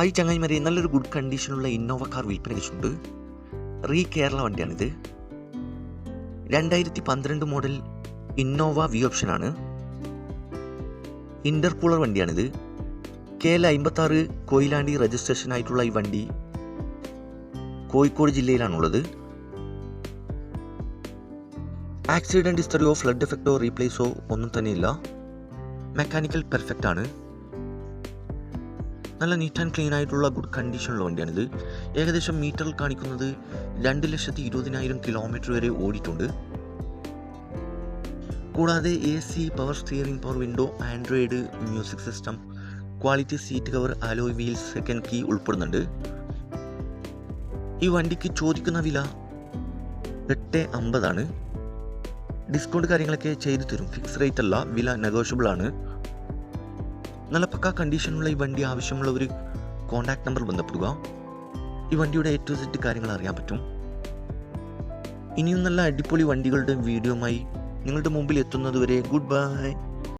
ആയി ചങ്ങായിമാരെ, നല്ലൊരു ഗുഡ് കണ്ടീഷനുള്ള ഇന്നോവ കാർ വിൽപ്പനയ്ക്ക് വെച്ചിട്ടുണ്ട്. റീ കേരള വണ്ടിയാണിത്. 2012 മോഡൽ ഇന്നോവ വി ഓപ്ഷനാണ്. ഇന്റർകൂളർ വണ്ടിയാണിത്. KL56 കൊയിലാണ്ടി രജിസ്ട്രേഷൻ ആയിട്ടുള്ള ഈ വണ്ടി കോഴിക്കോട് ജില്ലയിലാണുള്ളത്. ആക്സിഡന്റ് ഹിസ്റ്ററിയോ ഫ്ലഡ് എഫക്റ്റോ റീപ്ലേസോ ഒന്നും തന്നെ ഇല്ല. മെക്കാനിക്കൽ പെർഫെക്റ്റ് ആണ്. നല്ല നീറ്റ് ആൻഡ് ക്ലീൻ ആയിട്ടുള്ള ഗുഡ് കണ്ടീഷനുള്ള വണ്ടിയാണിത്. ഏകദേശം മീറ്ററിൽ കാണിക്കുന്നത് 2,20,000 കിലോമീറ്റർ വരെ ഓടിയിട്ടുണ്ട്. കൂടാതെ AC, power steering, power window, Android music system, quality seat cover, alloy wheels, second key ഉൾപ്പെടുന്നുണ്ട്. ഈ വണ്ടിക്ക് ചോദിക്കുന്ന വില 850 ആണ്. ഡിസ്കൗണ്ട് കാര്യങ്ങളൊക്കെ ചെയ്തു തരും. ഫിക്സ് റേറ്റ് അല്ല, വില നെഗോഷ്യബിൾ ആണ്. നല്ല പക്ക കണ്ടീഷനുള്ള ഈ വണ്ടി ആവശ്യമുള്ളവർ കോൺടാക്ട് നമ്പർ ബന്ധപ്പെടുക. ഈ വണ്ടിയുടെ A to Z കാര്യങ്ങൾ അറിയാൻ പറ്റും. ഇനിയും നല്ല അടിപൊളി വണ്ടികളുടെ വീഡിയോയുമായി നിങ്ങളുടെ മുമ്പിൽ എത്തുന്നതുവരെ ഗുഡ് ബൈ.